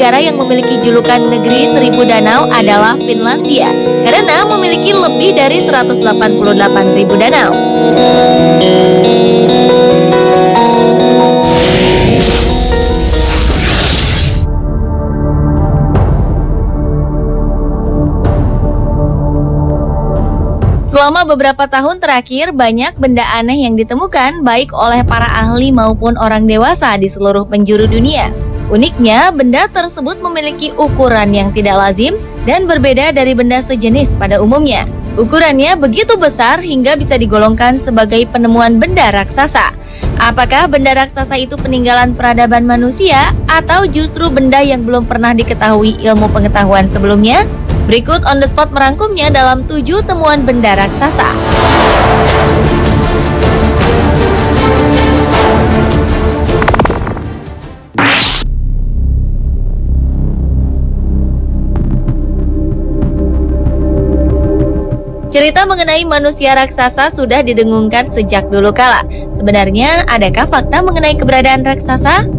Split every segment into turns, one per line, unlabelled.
negara yang memiliki julukan negeri seribu danau adalah Finlandia, karena memiliki lebih dari 188.000 danau. Selama beberapa tahun terakhir, banyak benda aneh yang ditemukan baik oleh para ahli maupun orang dewasa di seluruh penjuru dunia. Uniknya, benda tersebut memiliki ukuran yang tidak lazim dan berbeda dari benda sejenis pada umumnya. Ukurannya begitu besar hingga bisa digolongkan sebagai penemuan benda raksasa. Apakah benda raksasa itu peninggalan peradaban manusia atau justru benda yang belum pernah diketahui ilmu pengetahuan sebelumnya? Berikut On The Spot merangkumnya dalam 7 temuan benda raksasa. Cerita mengenai manusia raksasa sudah didengungkan sejak dulu kala. Sebenarnya, adakah fakta mengenai keberadaan raksasa?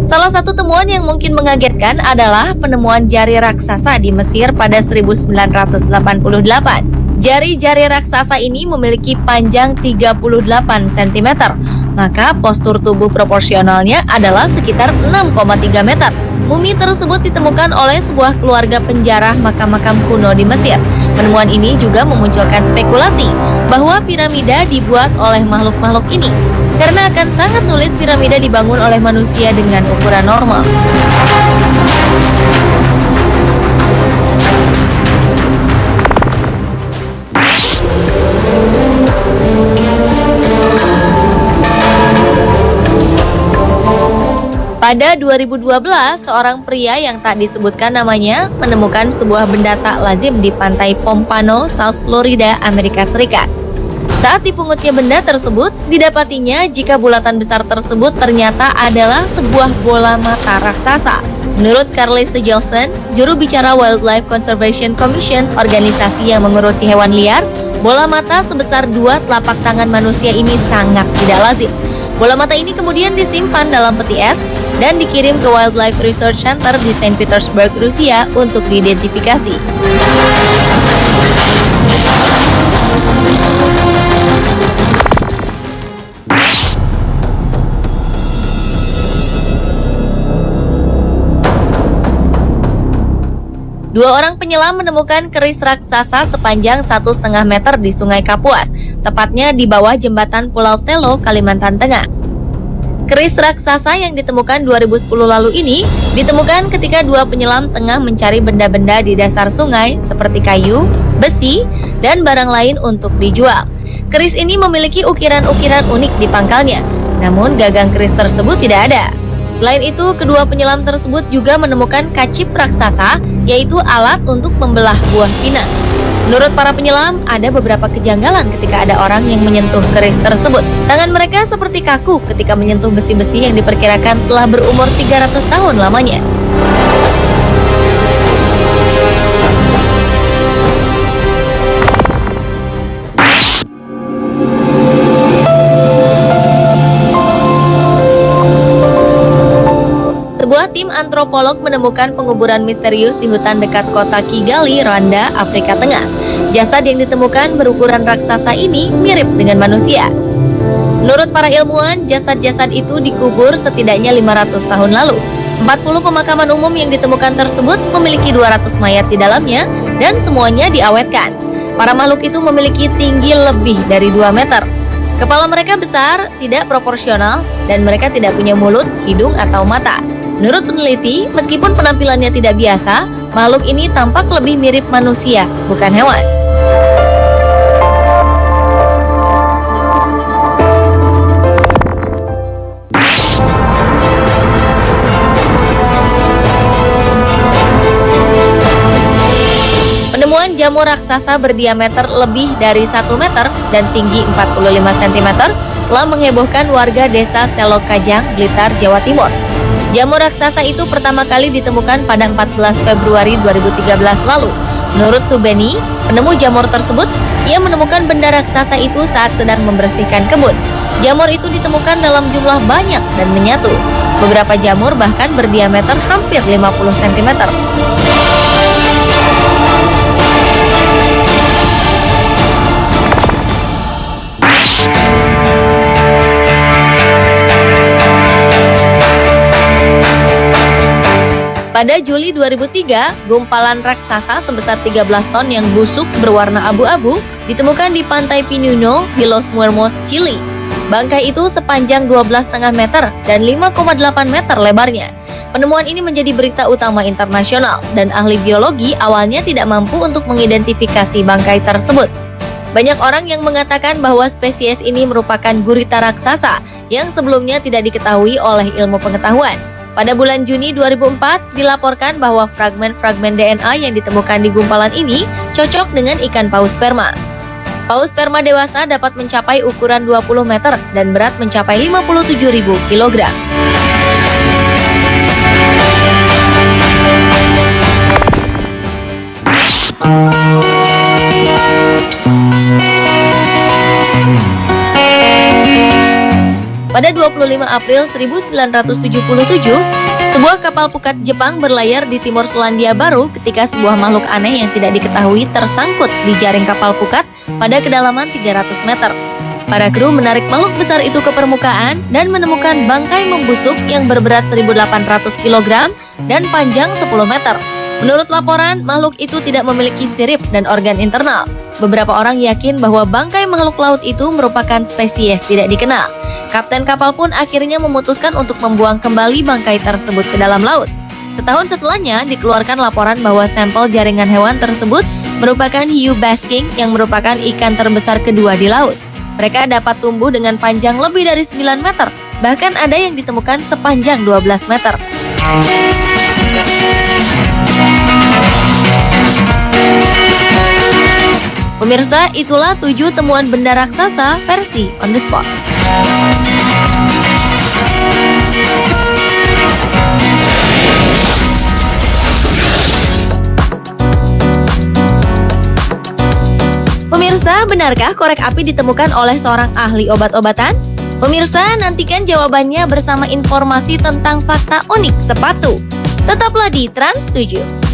Salah satu temuan yang mungkin mengagetkan adalah penemuan jari raksasa di Mesir pada 1988. Jari-jari raksasa ini memiliki panjang 38 cm, maka postur tubuh proporsionalnya adalah sekitar 6,3 meter. Mumi tersebut ditemukan oleh sebuah keluarga penjarah makam-makam kuno di Mesir. Penemuan ini juga memunculkan spekulasi bahwa piramida dibuat oleh makhluk-makhluk ini, karena akan sangat sulit piramida dibangun oleh manusia dengan ukuran normal. Pada 2012, seorang pria yang tak disebutkan namanya menemukan sebuah benda tak lazim di pantai Pompano, South Florida, Amerika Serikat. Saat dipungutnya benda tersebut, didapatinya jika bulatan besar tersebut ternyata adalah sebuah bola mata raksasa. Menurut Carly Segelson, juru bicara Wildlife Conservation Commission, organisasi yang mengurusi hewan liar, bola mata sebesar 2 telapak tangan manusia ini sangat tidak lazim. Bola mata ini kemudian disimpan dalam peti es dan dikirim ke Wildlife Research Center di Saint Petersburg, Rusia untuk diidentifikasi. Dua orang penyelam menemukan keris raksasa sepanjang 1,5 meter di Sungai Kapuas, tepatnya di bawah jembatan Pulau Telo, Kalimantan Tengah. Keris raksasa yang ditemukan 2010 lalu ini ditemukan ketika dua penyelam tengah mencari benda-benda di dasar sungai seperti kayu, besi, dan barang lain untuk dijual. Keris ini memiliki ukiran-ukiran unik di pangkalnya, namun gagang keris tersebut tidak ada. Selain itu, kedua penyelam tersebut juga menemukan kacip raksasa, yaitu alat untuk membelah buah pinang. Menurut para penyelam, ada beberapa kejanggalan ketika ada orang yang menyentuh keris tersebut. Tangan mereka seperti kaku ketika menyentuh besi-besi yang diperkirakan telah berumur 300 tahun lamanya. Sebuah tim antropolog menemukan penguburan misterius di hutan dekat kota Kigali, Rwanda, Afrika Tengah. Jasad yang ditemukan berukuran raksasa ini mirip dengan manusia. Menurut para ilmuwan, jasad-jasad itu dikubur setidaknya 500 tahun lalu. 40 pemakaman umum yang ditemukan tersebut memiliki 200 mayat di dalamnya dan semuanya diawetkan. Para makhluk itu memiliki tinggi lebih dari 2 meter. Kepala mereka besar, tidak proporsional, dan mereka tidak punya mulut, hidung, atau mata. Menurut peneliti, meskipun penampilannya tidak biasa, makhluk ini tampak lebih mirip manusia, bukan hewan. Penemuan jamur raksasa berdiameter lebih dari 1 meter dan tinggi 45 cm telah menghebohkan warga desa Selok Kajang, Blitar, Jawa Timur. Jamur raksasa itu pertama kali ditemukan pada 14 Februari 2013 lalu. Menurut Subeni, penemu jamur tersebut, ia menemukan benda raksasa itu saat sedang membersihkan kebun. Jamur itu ditemukan dalam jumlah banyak dan menyatu. Beberapa jamur bahkan berdiameter hampir 50 cm. Pada Juli 2003, gumpalan raksasa sebesar 13 ton yang busuk berwarna abu-abu ditemukan di pantai Pinuno di Los Muermos, Chili. Bangkai itu sepanjang 12,5 meter dan 5,8 meter lebarnya. Penemuan ini menjadi berita utama internasional dan ahli biologi awalnya tidak mampu untuk mengidentifikasi bangkai tersebut. Banyak orang yang mengatakan bahwa spesies ini merupakan gurita raksasa yang sebelumnya tidak diketahui oleh ilmu pengetahuan. Pada bulan Juni 2004, dilaporkan bahwa fragmen-fragmen DNA yang ditemukan di gumpalan ini cocok dengan ikan paus sperma. Paus sperma dewasa dapat mencapai ukuran 20 meter dan berat mencapai 57.000 kg. Pada 25 April 1977, sebuah kapal pukat Jepang berlayar di timur Selandia Baru ketika sebuah makhluk aneh yang tidak diketahui tersangkut di jaring kapal pukat pada kedalaman 300 meter. Para kru menarik makhluk besar itu ke permukaan dan menemukan bangkai membusuk yang berberat 1.800 kg dan panjang 10 meter. Menurut laporan, makhluk itu tidak memiliki sirip dan organ internal. Beberapa orang yakin bahwa bangkai makhluk laut itu merupakan spesies tidak dikenal. Kapten kapal pun akhirnya memutuskan untuk membuang kembali bangkai tersebut ke dalam laut. Setahun setelahnya, dikeluarkan laporan bahwa sampel jaringan hewan tersebut merupakan hiu basking yang merupakan ikan terbesar kedua di laut. Mereka dapat tumbuh dengan panjang lebih dari 9 meter, bahkan ada yang ditemukan sepanjang 12 meter. Pemirsa, itulah 7 temuan benda raksasa versi On The Spot. Pemirsa, benarkah korek api ditemukan oleh seorang ahli obat-obatan? Pemirsa, nantikan jawabannya bersama informasi tentang fakta unik sepatu. Tetaplah di Trans 7.